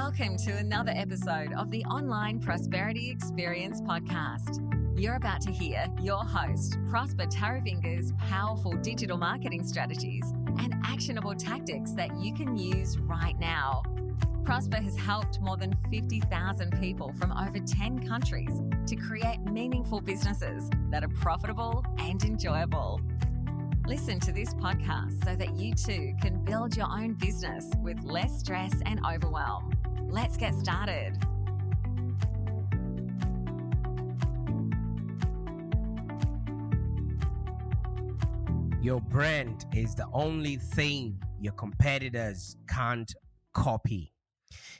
Welcome to another episode of the Online Prosperity Experience podcast. You're about to hear your host, Prosper Taravinga's powerful digital marketing strategies and actionable tactics that you can use right now. Prosper has helped more than 50,000 people from over 10 countries to create meaningful businesses that are profitable and enjoyable. Listen to this podcast so that you too can build your own business with less stress and overwhelm. Let's get started. Your brand is the only thing your competitors can't copy.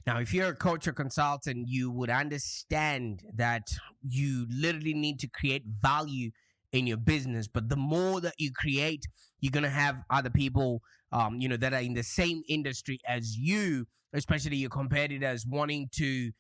Now, if you're a coach or consultant, you would understand that you literally need to create value in your business. But the more that you create, you're going to have other people, that are in the same industry as you, especially your competitors, wanting to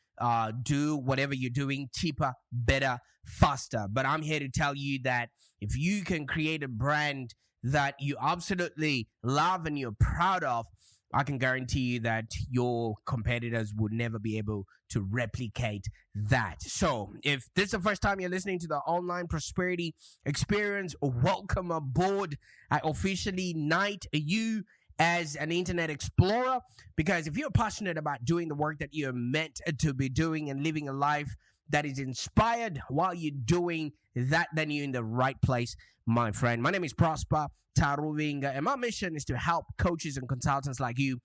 do whatever you're doing cheaper, better, faster. But I'm here to tell you that if you can create a brand that you absolutely love and you're proud of, I can guarantee you that your competitors would never be able to replicate that. So if this is the first time you're listening to the Online Prosperity Experience, welcome aboard. I officially knight you as an internet explorer, because if you're passionate about doing the work that you're meant to be doing and living a life that is inspired while you're doing that, then you're in the right place, my friend. My name is Prosper Taravinga, and my mission is to help coaches and consultants like you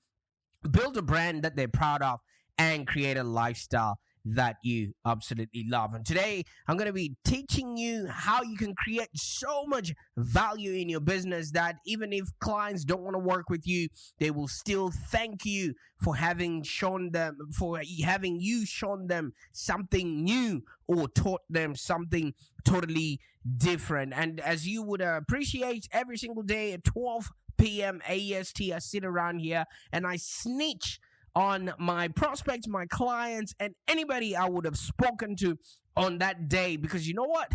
build a brand that they're proud of and create a lifestyle that you absolutely love. And today, I'm going to be teaching you how you can create so much value in your business that even if clients don't want to work with you, they will still thank you for having you shown them something new or taught them something totally different. And as you would appreciate, every single day at 12 p.m. AEST, I sit around here and I snitch on my prospects, my clients, and anybody I would have spoken to on that day, because you know what?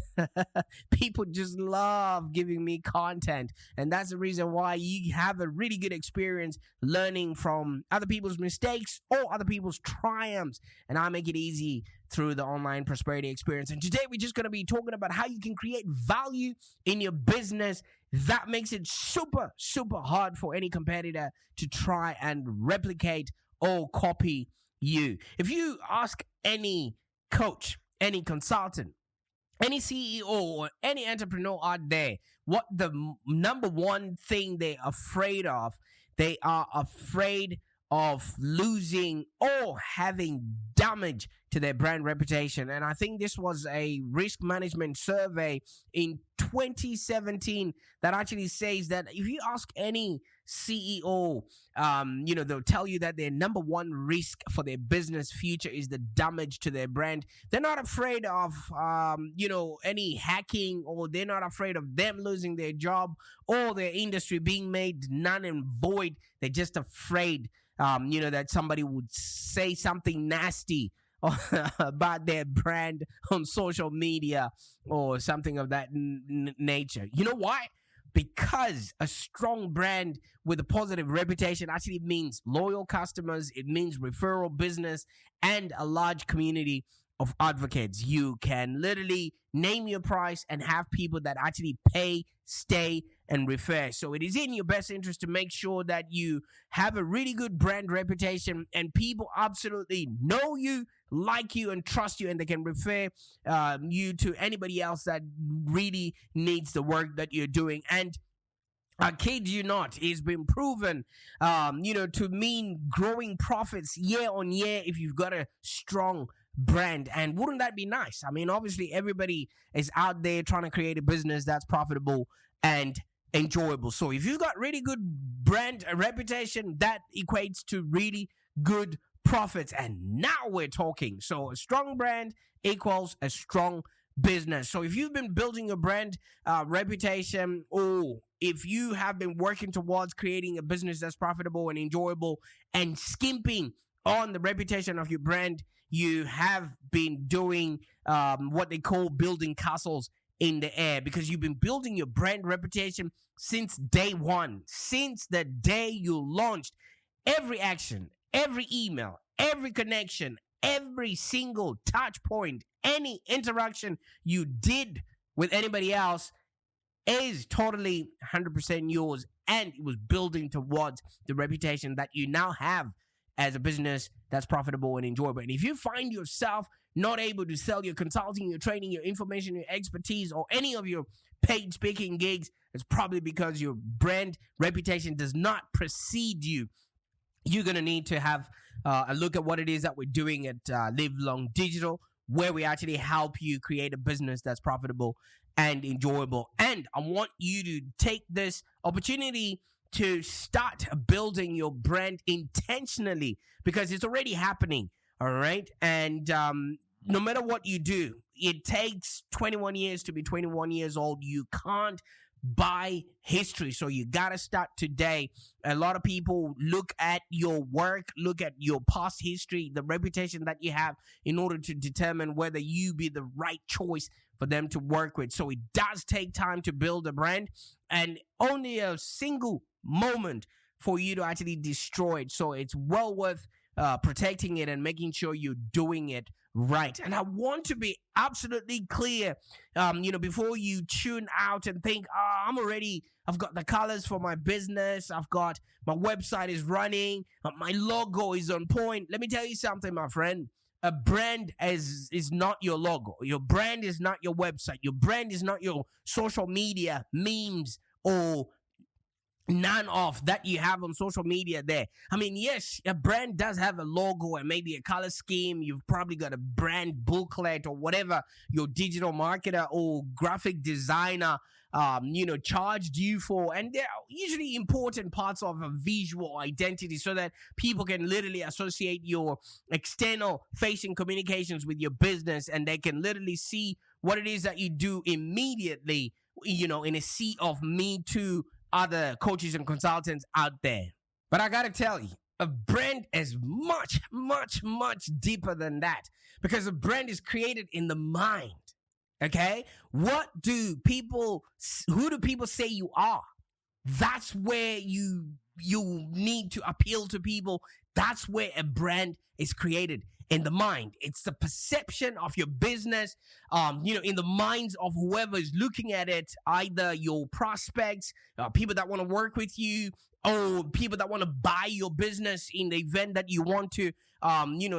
People just love giving me content, and that's the reason why you have a really good experience learning from other people's mistakes or other people's triumphs, and I make it easy through the Online Prosperity Experience. And today we're just going to be talking about how you can create value in your business that makes it super, super hard for any competitor to try and replicate or copy you. If you ask any coach, any consultant, any CEO, or any entrepreneur out there what the number one thing they're afraid of, they are afraid of losing or having damage to their brand reputation. And I think this was a risk management survey in 2017 that actually says that if you ask any CEO, they'll tell you that their number one risk for their business future is the damage to their brand. They're not afraid of, any hacking, or they're not afraid of them losing their job or their industry being made null and void. They're just afraid, that somebody would say something nasty about their brand on social media or something of that nature. You know why? Because a strong brand with a positive reputation actually means loyal customers, it means referral business, and a large community of advocates. You can literally name your price and have people that actually pay, stay, and refer. So it is in your best interest to make sure that you have a really good brand reputation and people absolutely know you, like you, and trust you, and they can refer you to anybody else that really needs the work that you're doing. And I kid you not, it's been proven, to mean growing profits year on year if you've got a strong brand. And wouldn't that be nice? I mean, obviously, everybody is out there trying to create a business that's profitable and enjoyable. So if you've got really good brand reputation, that equates to really good profits. And now we're talking. So a strong brand equals a strong business. So if you've been building your brand reputation, or if you have been working towards creating a business that's profitable and enjoyable and skimping on the reputation of your brand, you have been doing what they call building castles in the air, because you've been building your brand reputation since day one, since the day you launched. Every action, every email, every connection, every single touch point, any interaction you did with anybody else is totally 100% yours, and it was building towards the reputation that you now have as a business that's profitable and enjoyable. And if you find yourself not able to sell your consulting, your training, your information, your expertise, or any of your paid speaking gigs, it's probably because your brand reputation does not precede you. You're going to need to have a look at what it is that we're doing at Live Long Digital, where we actually help you create a business that's profitable and enjoyable. And I want you to take this opportunity to start building your brand intentionally, because it's already happening. All right. And no matter what you do, it takes 21 years to be 21 years old. You can't buy history. So you got to start today. A lot of people look at your work, look at your past history, the reputation that you have, in order to determine whether you be the right choice for them to work with. So it does take time to build a brand, and only a single moment for you to actually destroy it. So it's well worth protecting it and making sure you're doing it right. And I want to be absolutely clear, before you tune out and think, I've got the colors for my business, I've got my website is running, my logo is on point. Let me tell you something, my friend. A brand is not your logo. Your brand is not your website. Your brand is not your social media memes or none of that you have on social media there. I mean, yes, a brand does have a logo and maybe a color scheme. You've probably got a brand booklet or whatever your digital marketer or graphic designer charged you for. And they're usually important parts of a visual identity so that people can literally associate your external facing communications with your business, and they can literally see what it is that you do immediately, in a sea of Me Too other coaches and consultants out there. But I gotta tell you, a brand is much, much, much deeper than that, because a brand is created in the mind. Okay? Who do people say you are? That's where you need to appeal to people. That's where a brand is created, in the mind. It's the perception of your business, in the minds of whoever is looking at it, either your prospects, people that want to work with you, or people that want to buy your business in the event that you want to,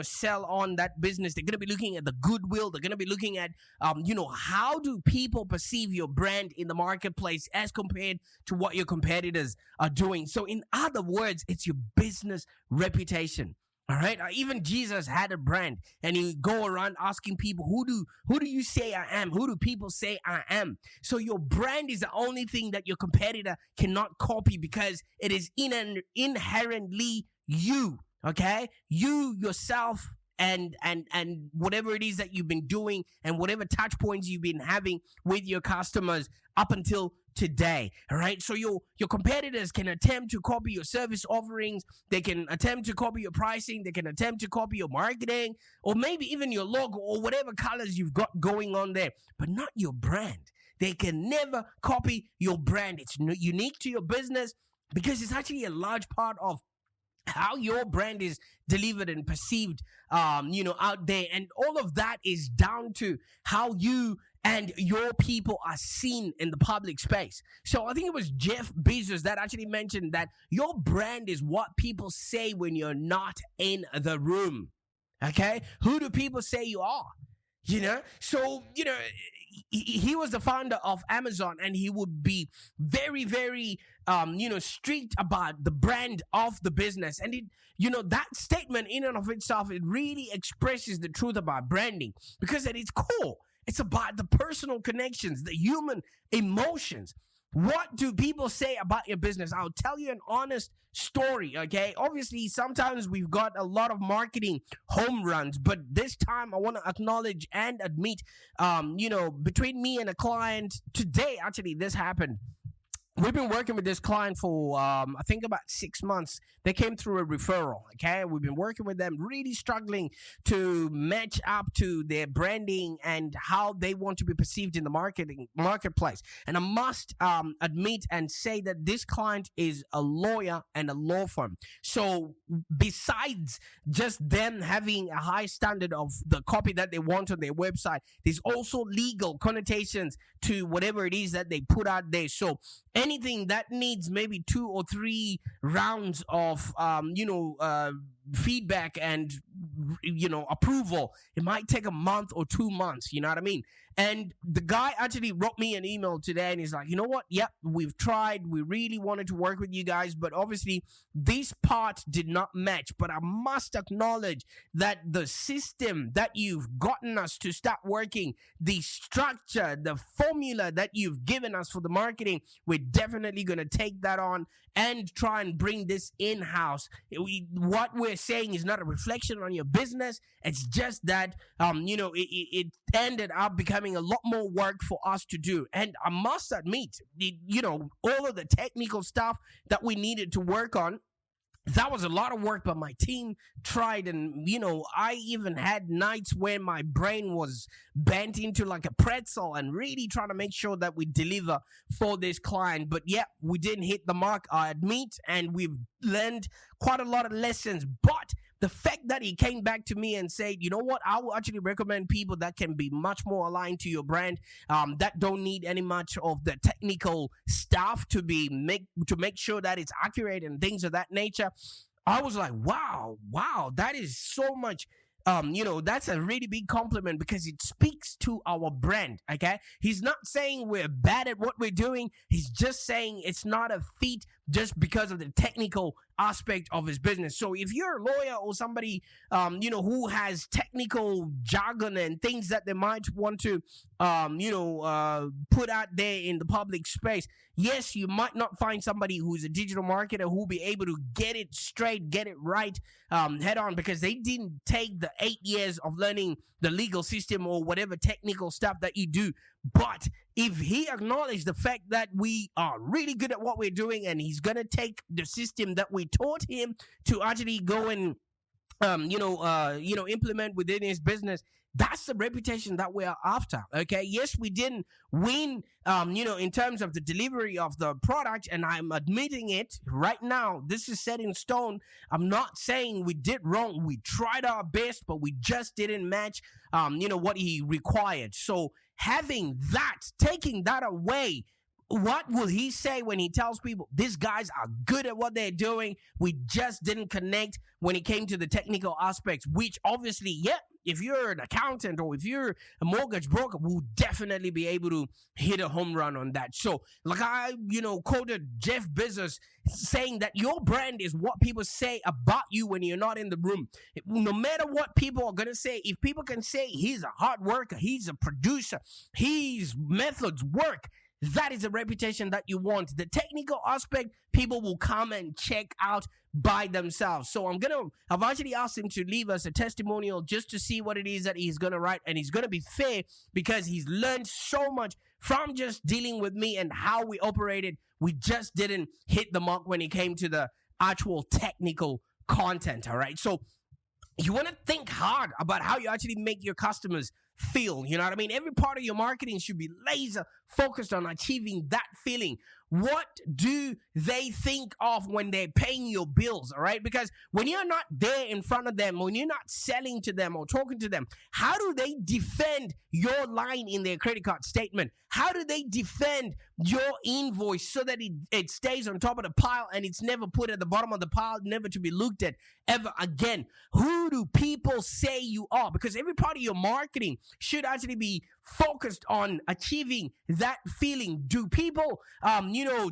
sell on that business. They're going to be looking at the goodwill. They're going to be looking at, how do people perceive your brand in the marketplace as compared to what your competitors are doing. So in other words, it's your business reputation. All right. Even Jesus had a brand, and he go around asking people, who do you say I am? Who do people say I am? So your brand is the only thing that your competitor cannot copy, because it is inherently you. Okay. You yourself and whatever it is that you've been doing and whatever touch points you've been having with your customers up until today. All right. So your competitors can attempt to copy your service offerings. They can attempt to copy your pricing. They can attempt to copy your marketing, or maybe even your logo or whatever colors you've got going on there, but not your brand. They can never copy your brand. It's unique to your business, because it's actually a large part of how your brand is delivered and perceived, out there. And all of that is down to how you and your people are seen in the public space. So I think it was Jeff Bezos that actually mentioned that your brand is what people say when you're not in the room. Okay? Who do people say you are? So, he was the founder of Amazon, and he would be very, very, strict about the brand of the business. And that statement in and of itself, it really expresses the truth about branding, because at its core, it's about the personal connections, the human emotions. What do people say about your business? I'll tell you an honest story, okay? Obviously, sometimes we've got a lot of marketing home runs, but this time I want to acknowledge and admit, between me and a client today, actually, this happened. we've been working with this client for I think about 6 months. They came through a referral. Okay, we've been working with them, really struggling to match up to their branding and how they want to be perceived in the marketplace. And I must admit and say that this client is a lawyer and a law firm. So besides just them having a high standard of the copy that they want on their website, there's also legal connotations to whatever it is that they put out there. So anything that needs maybe 2 or 3 rounds of feedback and approval, it might take a month or 2 months. You know what I mean? And the guy actually wrote me an email today and he's like, you know what? Yep, we've tried. We really wanted to work with you guys, but obviously this part did not match. But I must acknowledge that the system that you've gotten us to start working, the structure, the formula that you've given us for the marketing, we're definitely going to take that on and try and bring this in-house. What we're saying is not a reflection on your business. It's just that, it ended up becoming a lot more work for us to do. And I must admit, all of the technical stuff that we needed to work on, that was a lot of work, but my team tried. And, I even had nights where my brain was bent into like a pretzel and really trying to make sure that we deliver for this client. But yeah, we didn't hit the mark, I admit, and we've learned quite a lot of lessons. But the fact that he came back to me and said, you know what, I will actually recommend people that can be much more aligned to your brand, that don't need any much of the technical stuff to make sure that it's accurate and things of that nature. I was like, wow, that is so much. That's a really big compliment because it speaks to our brand. Okay, he's not saying we're bad at what we're doing. He's just saying it's not a feat just because of the technical aspect of his business. So if you're a lawyer or somebody, who has technical jargon and things that they might want to, put out there in the public space, yes, you might not find somebody who's a digital marketer who'll be able to get it straight, get it right, head on, because they didn't take the 8 years of learning the legal system or whatever technical stuff that you do. But if he acknowledged the fact that we are really good at what we're doing and he's going to take the system that we taught him to actually go and, implement within his business, that's the reputation that we are after. Okay. Yes, we didn't win, in terms of the delivery of the product, and I'm admitting it right now. This is set in stone. I'm not saying we did wrong. We tried our best, but we just didn't match, what he required. So taking that away, what will he say when he tells people these guys are good at what they're doing? We just didn't connect when it came to the technical aspects, which obviously, if you're an accountant or if you're a mortgage broker, we'll definitely be able to hit a home run on that. So like I, quoted Jeff Bezos saying that your brand is what people say about you when you're not in the room. No matter what people are going to say, if people can say he's a hard worker, he's a producer, his methods work, that is a reputation that you want. The technical aspect, people will come and check out by themselves. So I've actually asked him to leave us a testimonial just to see what it is that he's going to write. And he's going to be fair because he's learned so much from just dealing with me and how we operated. We just didn't hit the mark when it came to the actual technical content. All right. So you want to think hard about how you actually make your customers feel. You know what I mean? Every part of your marketing should be laser focused on achieving that feeling. What do they think of when they're paying your bills? All right. Because when you're not there in front of them, when you're not selling to them or talking to them, how do they defend your line in their credit card statement? How do they defend your invoice so that it stays on top of the pile and it's never put at the bottom of the pile, never to be looked at ever again? Who do people say you are? Because every part of your marketing should actually be focused on achieving that feeling. Do people,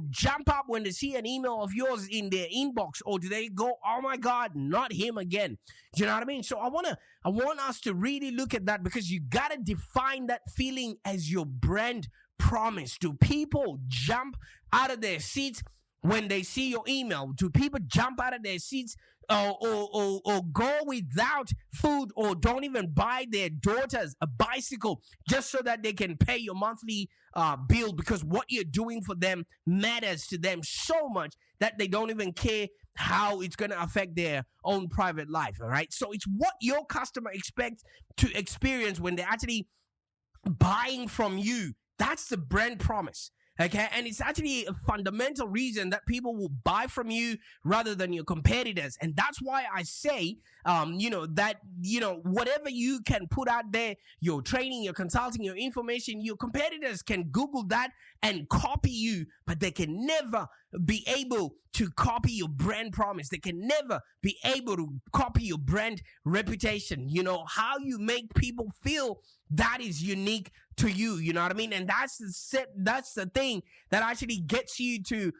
jump up when they see an email of yours in their inbox, or do they go, oh my God, not him again? You know what I mean? So I want us to really look at that, because you got to define that feeling as your brand promise. Do people jump out of their seats when they see your email? Do people jump out of their seats or go without food, or don't even buy their daughters a bicycle just so that they can pay your monthly bill, because what you're doing for them matters to them so much that they don't even care how it's going to affect their own private life. All right. So it's what your customer expects to experience when they're actually buying from you. That's the brand promise. Okay, and it's actually a fundamental reason that people will buy from you rather than your competitors. And that's why I say, whatever you can put out there, your training, your consulting, your information, your competitors can Google that and copy you, but they can never be able to copy your brand promise. They can never be able to copy your brand reputation. How you make people feel, that is unique to you. You know what I mean? And that's the thing that actually gets you to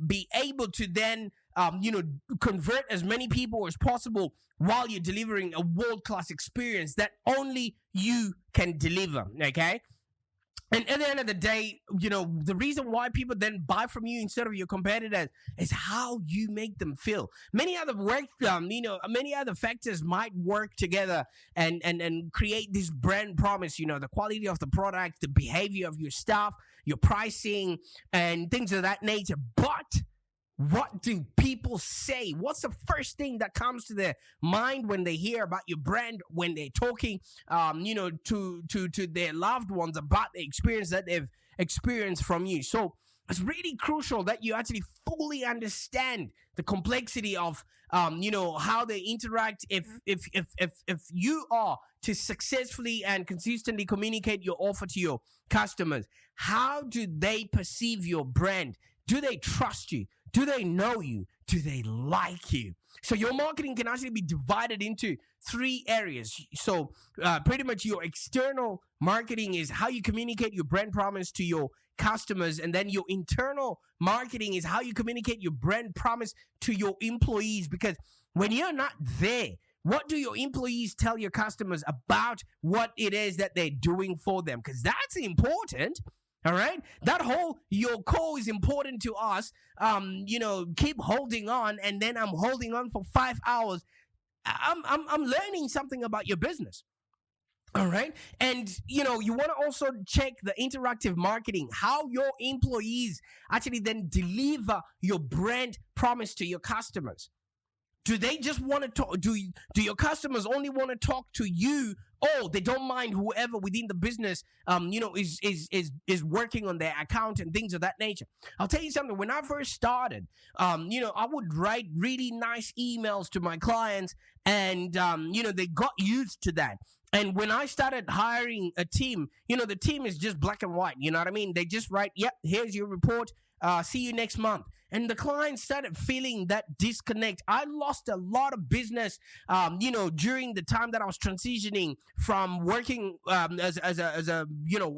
be able to then convert as many people as possible while you're delivering a world-class experience that only you can deliver. Okay. And at the end of the day, the reason why people then buy from you instead of your competitors is how you make them feel. Many other many other factors might work together and create this brand promise. The quality of the product, the behavior of your staff, your pricing, and things of that nature. But what do people say? What's the first thing that comes to their mind when they hear about your brand, when they're talking, to their loved ones about the experience that they've experienced from you? So it's really crucial that you actually fully understand the complexity of, how they interact. If you are to successfully and consistently communicate your offer to your customers, how do they perceive your brand? Do they trust you? Do they know you? Do they like you? So your marketing can actually be divided into 3 areas. So pretty much your external marketing is how you communicate your brand promise to your customers. And then your internal marketing is how you communicate your brand promise to your employees. Because when you're not there, what do your employees tell your customers about what it is that they're doing for them? Because that's important. All right, that whole your call is important to us. Keep holding on, and then I'm holding on for 5 hours. I'm learning something about your business. All right, and you want to also check the interactive marketing, how your employees actually then deliver your brand promise to your customers. Do they just want to talk? Do your customers only want to talk to you? Or they don't mind whoever within the business, is working on their account and things of that nature. I'll tell you something. When I first started, I would write really nice emails to my clients, and they got used to that. And when I started hiring a team, the team is just black and white. You know what I mean? They just write, yep, here's your report. See you next month. And the clients started feeling that disconnect. I lost a lot of business, during the time that I was transitioning from working as a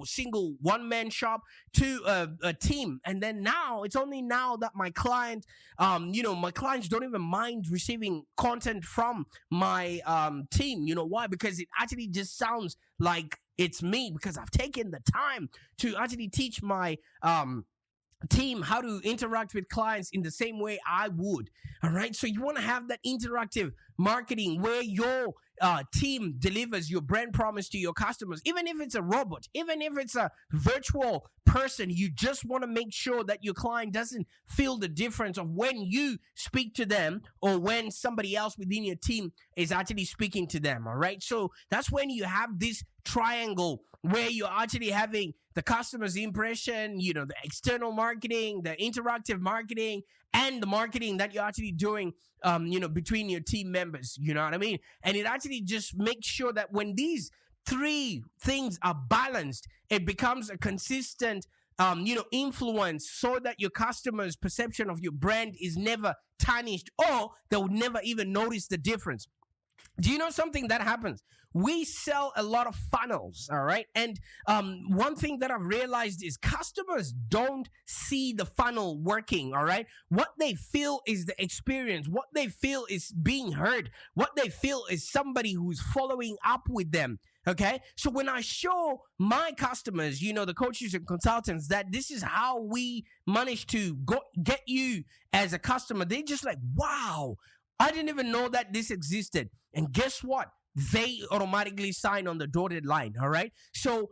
single one-man shop to a team. And then now, it's only now that my clients don't even mind receiving content from my team. You know why? Because it actually just sounds like it's me, because I've taken the time to actually teach my team how to interact with clients in the same way I would. All right. So you want to have that interactive marketing where your team delivers your brand promise to your customers. Even if it's a robot, even if it's a virtual person, you just want to make sure that your client doesn't feel the difference of when you speak to them or when somebody else within your team is actually speaking to them. All right. So that's when you have this triangle where you're actually having the customer's impression, the external marketing, the interactive marketing, and the marketing that you're actually doing, between your team members. You know what I mean? And it actually just makes sure that when these 3 things are balanced, it becomes a consistent, influence, so that your customer's perception of your brand is never tarnished, or they would never even notice the difference. Do you know something that happens? We sell a lot of funnels, all right? And one thing that I've realized is customers don't see the funnel working, all right? What they feel is the experience. What they feel is being heard. What they feel is somebody who's following up with them, okay? So when I show my customers, the coaches and consultants, that this is how we manage to get you as a customer, they're just like, wow, I didn't even know that this existed. And guess what? They automatically sign on the dotted line. All right. So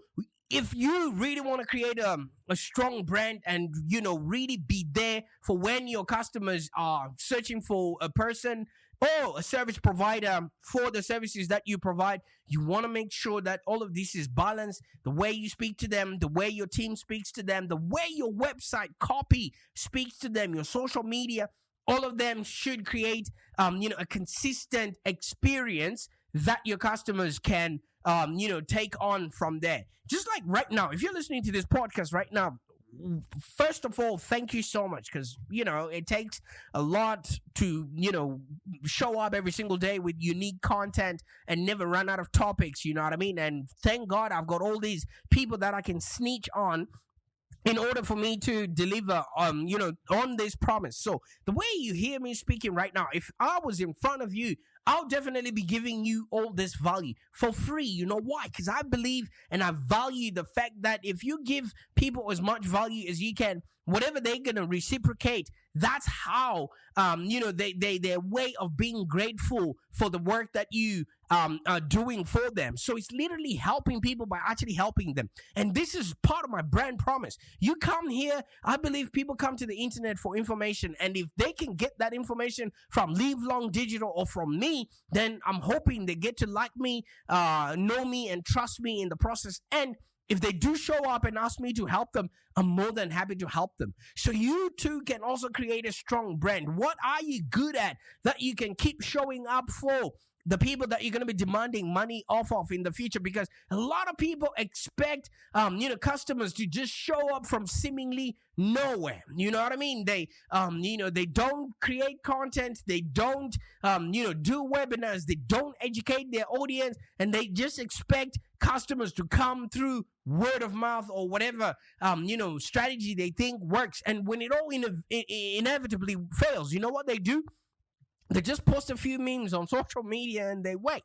if you really want to create a strong brand and, really be there for when your customers are searching for a person or a service provider for the services that you provide, you want to make sure that all of this is balanced. The way you speak to them, the way your team speaks to them, the way your website copy speaks to them, your social media, all of them should create, a consistent experience that your customers can, take on from there. Just like right now, if you're listening to this podcast right now, first of all, thank you so much, because it takes a lot to show up every single day with unique content and never run out of topics. You know what I mean? And thank God I've got all these people that I can snitch on in order for me to deliver on this promise. So the way you hear me speaking right now, if I was in front of you, I'll definitely be giving you all this value for free. You know why? Because I believe and I value the fact that if you give people as much value as you can, whatever they're going to reciprocate, that's how, their way of being grateful for the work that you are doing for them. So it's literally helping people by actually helping them. And this is part of my brand promise. You come here, I believe people come to the internet for information. And if they can get that information from Live Long Digital or from me, then I'm hoping they get to like me, know me, and trust me in the process. And if they do show up and ask me to help them, I'm more than happy to help them. So you too can also create a strong brand. What are you good at that you can keep showing up for the people that you're going to be demanding money off of in the future? Because a lot of people expect, customers to just show up from seemingly nowhere. You know what I mean? They, they don't create content. They don't, do webinars. They don't educate their audience, and they just expect customers to come through word of mouth or whatever, strategy they think works. And when it all inevitably fails, you know what they do? They just post a few memes on social media and they wait.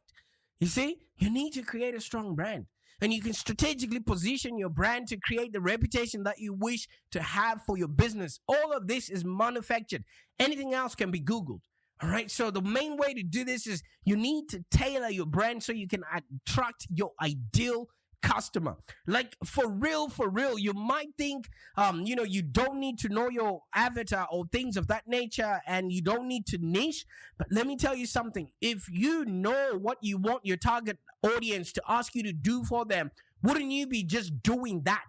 You see, you need to create a strong brand. And you can strategically position your brand to create the reputation that you wish to have for your business. All of this is manufactured. Anything else can be Googled. All right. So the main way to do this is you need to tailor your brand so you can attract your ideal customer. Like for real, you might think, you don't need to know your avatar or things of that nature, and you don't need to niche. But let me tell you something. If you know what you want your target audience to ask you to do for them, wouldn't you be just doing that?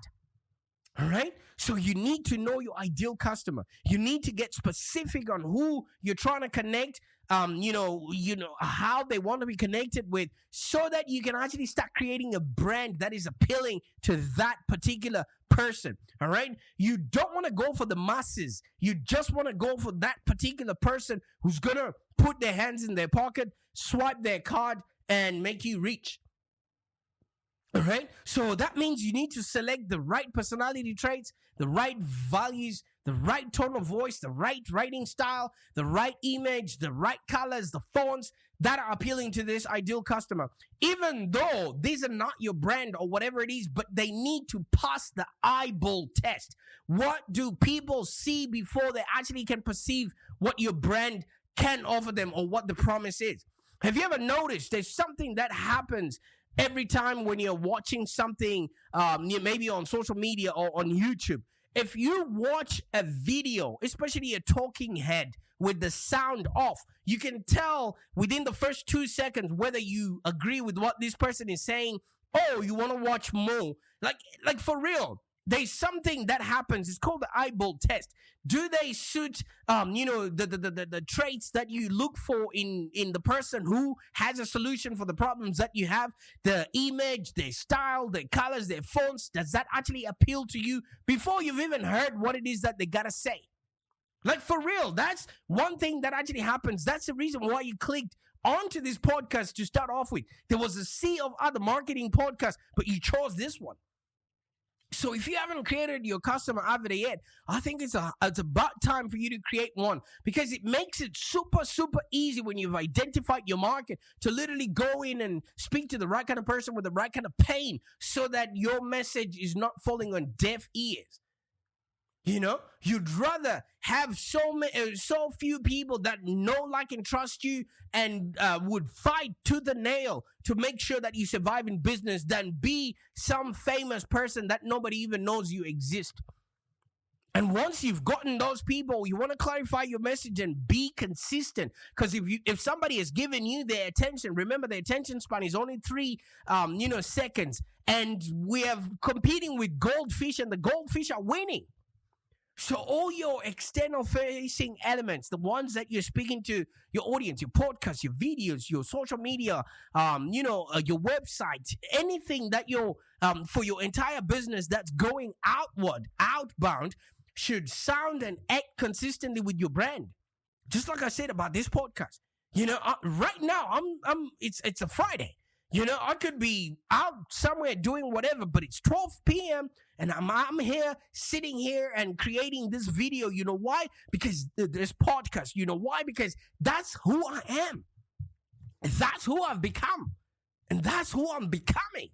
All right. So you need to know your ideal customer. You need to get specific on who you're trying to connect, how they want to be connected with, so that you can actually start creating a brand that is appealing to that particular person. All right. You don't want to go for the masses. You just want to go for that particular person who's going to put their hands in their pocket, swipe their card, and make you rich. All right. So that means you need to select the right personality traits, the right values, the right tone of voice, the right writing style, the right image, the right colors, the fonts that are appealing to this ideal customer. Even though these are not your brand or whatever it is, but they need to pass the eyeball test. What do people see before they actually can perceive what your brand can offer them or what the promise is? Have you ever noticed there's something that happens every time when you're watching something, maybe on social media or on YouTube? If you watch a video, especially a talking head with the sound off, you can tell within the first 2 seconds whether you agree with what this person is saying or you want to watch more. Like for real. There's something that happens. It's called the eyeball test. Do they suit, the traits that you look for in the person who has a solution for the problems that you have? The image, their style, their colors, their fonts. Does that actually appeal to you before you've even heard what it is that they gotta say? Like for real, that's one thing that actually happens. That's the reason why you clicked onto this podcast to start off with. There was a sea of other marketing podcasts, but you chose this one. So if you haven't created your customer avatar yet, I think it's about time for you to create one, because it makes it super, super easy when you've identified your market to literally go in and speak to the right kind of person with the right kind of pain, so that your message is not falling on deaf ears. You'd rather have so few people that know, like, and trust you and would fight to the nail to make sure that you survive in business than be some famous person that nobody even knows you exist. And once you've gotten those people, you want to clarify your message and be consistent. Because if somebody has given you their attention, remember the attention span is only 3 seconds. And we are competing with goldfish, and the goldfish are winning. So all your external facing elements, the ones that you're speaking to your audience, your podcast, your videos, your social media, your website, anything that you're for your entire business that's going outbound, should sound and act consistently with your brand. Just like I said about this podcast. Right now it's a Friday. I could be out somewhere doing whatever, but it's 12 p.m. and I'm here, sitting here and creating this video. You know why? Because this podcast. You know why? Because that's who I am. That's who I've become. And that's who I'm becoming.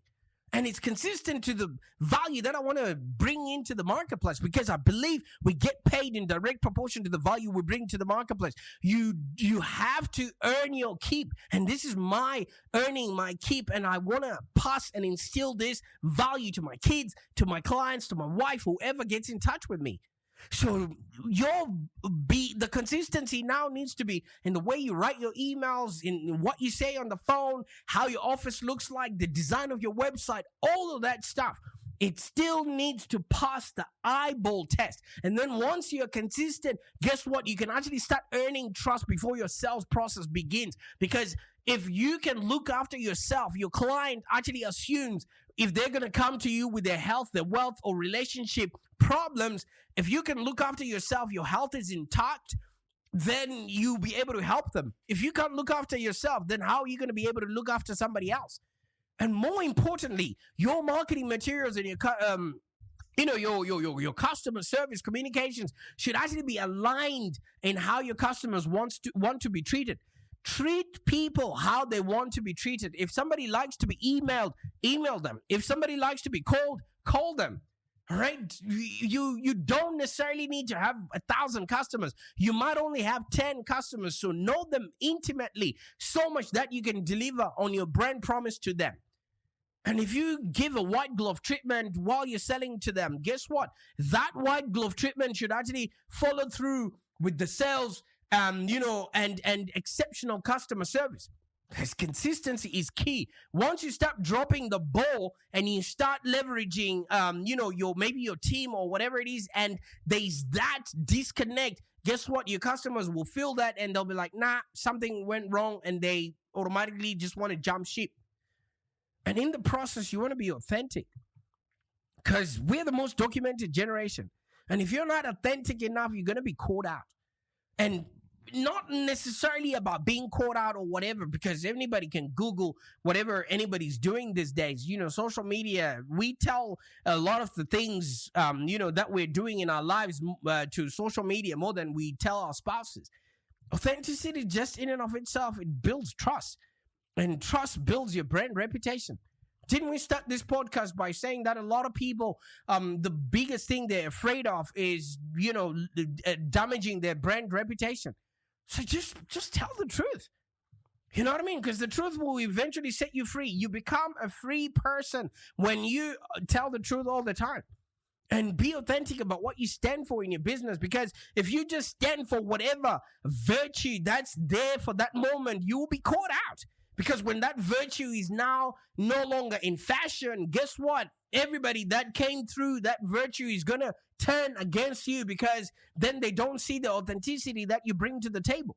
And it's consistent to the value that I want to bring into the marketplace, because I believe we get paid in direct proportion to the value we bring to the marketplace. You have to earn your keep. And this is my earning my keep. And I want to pass and instill this value to my kids, to my clients, to my wife, whoever gets in touch with me. So the consistency now needs to be in the way you write your emails, in what you say on the phone, how your office looks like, the design of your website, all of that stuff. It still needs to pass the eyeball test. And then once you're consistent, guess what? You can actually start earning trust before your sales process begins. Because if you can look after yourself, your client actually assumes if they're going to come to you with their health, their wealth, or relationship problems, if you can look after yourself, your health is intact, then you'll be able to help them. If you can't look after yourself, then how are you going to be able to look after somebody else? And more importantly, your marketing materials and your customer service communications should actually be aligned in how your customers want to be treated. Treat people how they want to be treated. If somebody likes to be emailed, email them. If somebody likes to be called, call them. All right? You don't necessarily need to have 1,000 customers. You might only have 10 customers. So know them intimately so much that you can deliver on your brand promise to them. And if you give a white glove treatment while you're selling to them, guess what? That white glove treatment should actually follow through with the sales, and exceptional customer service. Because consistency is key. Once you start dropping the ball and you start leveraging, your team or whatever it is, and there's that disconnect, guess what? Your customers will feel that and they'll be like, nah, something went wrong, and they automatically just want to jump ship. And in the process, you want to be authentic, because we're the most documented generation. And if you're not authentic enough, you're going to be caught out. And not necessarily about being caught out or whatever, because anybody can Google whatever anybody's doing these days. Social media, we tell a lot of the things, that we're doing in our lives to social media more than we tell our spouses. Authenticity, just in and of itself, it builds trust. And trust builds your brand reputation. Didn't we start this podcast by saying that a lot of people, the biggest thing they're afraid of is, damaging their brand reputation? So just tell the truth. You know what I mean? Because the truth will eventually set you free. You become a free person when you tell the truth all the time. And be authentic about what you stand for in your business. Because if you just stand for whatever virtue that's there for that moment, you will be caught out. Because when that virtue is now no longer in fashion, guess what? Everybody that came through that virtue is going to turn against you, because then they don't see the authenticity that you bring to the table.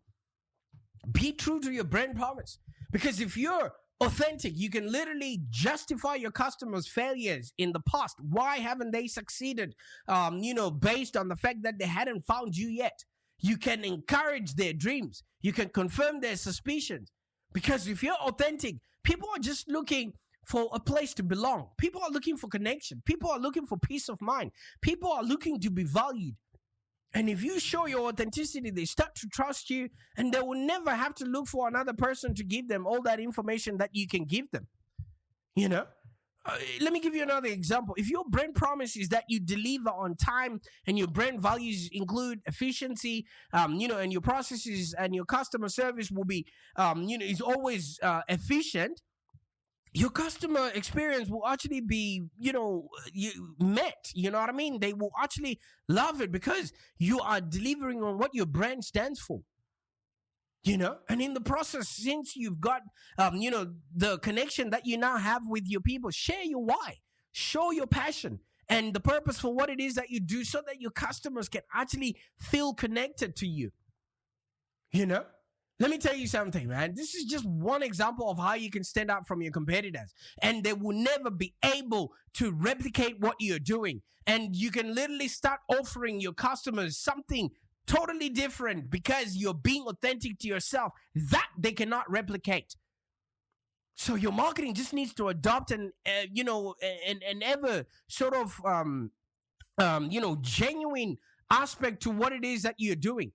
Be true to your brand promise. Because if you're authentic, you can literally justify your customers' failures in the past. Why haven't they succeeded? Based on the fact that they hadn't found you yet. You can encourage their dreams. You can confirm their suspicions. Because if you're authentic, people are just looking for a place to belong. People are looking for connection. People are looking for peace of mind. People are looking to be valued. And if you show your authenticity, they start to trust you, and they will never have to look for another person to give them all that information that you can give them. Let me give you another example. If your brand promise is that you deliver on time and your brand values include efficiency, and your processes and your customer service will be, is always efficient, your customer experience will actually be, met. You know what I mean? They will actually love it because you are delivering on what your brand stands for. And in the process, since you've got, the connection that you now have with your people, share your why, show your passion and the purpose for what it is that you do so that your customers can actually feel connected to you. Let me tell you something, man. This is just one example of how you can stand out from your competitors, and they will never be able to replicate what you're doing. And you can literally start offering your customers something totally different because you're being authentic to yourself that they cannot replicate. So your marketing just needs to adopt an ever sort of genuine aspect to what it is that you're doing.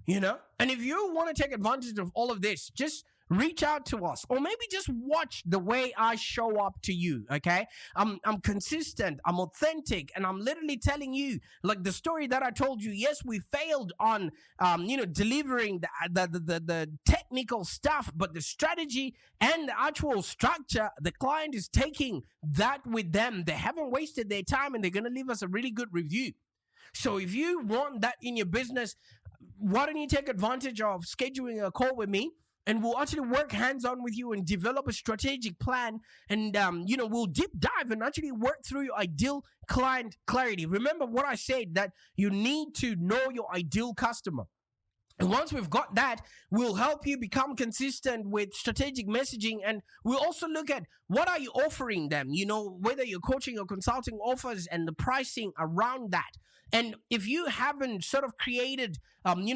And if you want to take advantage of all of this, just reach out to us, or maybe just watch the way I show up to you. Okay, I'm consistent, I'm authentic, and I'm literally telling you, like the story that I told you. Yes, we failed on delivering the technical stuff, but the strategy and the actual structure, the client is taking that with them. They haven't wasted their time, and they're going to leave us a really good review. So if you want that in your business, why don't you take advantage of scheduling a call with me, and we'll actually work hands-on with you and develop a strategic plan, and we'll deep dive and actually work through your ideal client clarity. Remember what I said, that you need to know your ideal customer. And once we've got that, we'll help you become consistent with strategic messaging, and we'll also look at what are you offering them, whether you're coaching or consulting offers and the pricing around that. And if you haven't sort of created,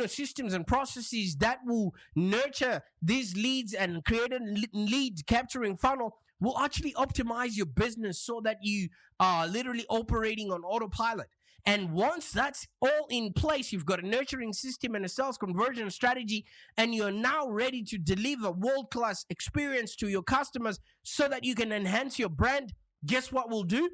systems and processes that will nurture these leads and create a lead capturing funnel, will actually optimize your business so that you are literally operating on autopilot. And once that's all in place, you've got a nurturing system and a sales conversion strategy, and you're now ready to deliver world-class experience to your customers so that you can enhance your brand. Guess what we'll do?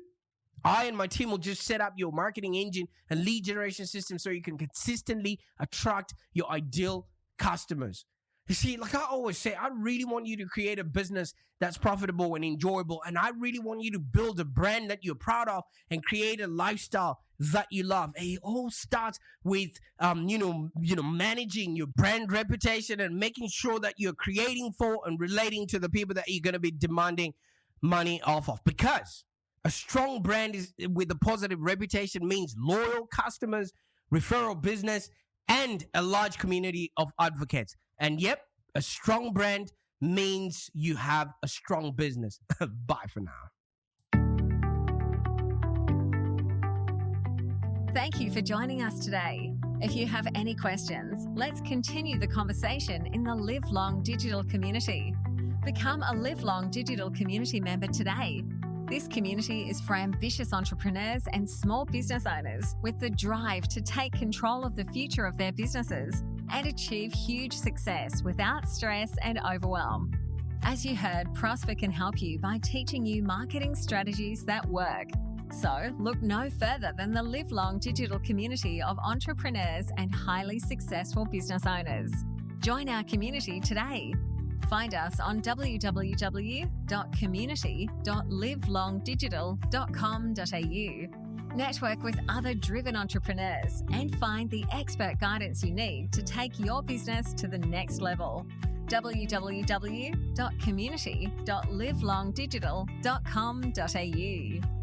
I and my team will just set up your marketing engine and lead generation system so you can consistently attract your ideal customers. You see, like I always say, I really want you to create a business that's profitable and enjoyable. And I really want you to build a brand that you're proud of and create a lifestyle that you love. And it all starts with, managing your brand reputation and making sure that you're creating for and relating to the people that you're going to be demanding money off of. Because a strong brand with a positive reputation means loyal customers, referral business, and a large community of advocates. And yep, a strong brand means you have a strong business. Bye for now. Thank you for joining us today. If you have any questions, let's continue the conversation in the Live Long Digital community. Become a Live Long Digital community member today. This community is for ambitious entrepreneurs and small business owners with the drive to take control of the future of their businesses and achieve huge success without stress and overwhelm. As you heard, Prosper can help you by teaching you marketing strategies that work. So look no further than the Live Long Digital community of entrepreneurs and highly successful business owners. Join our community today. Find us on www.community.livelongdigital.com.au. Network with other driven entrepreneurs and find the expert guidance you need to take your business to the next level. www.community.livelongdigital.com.au.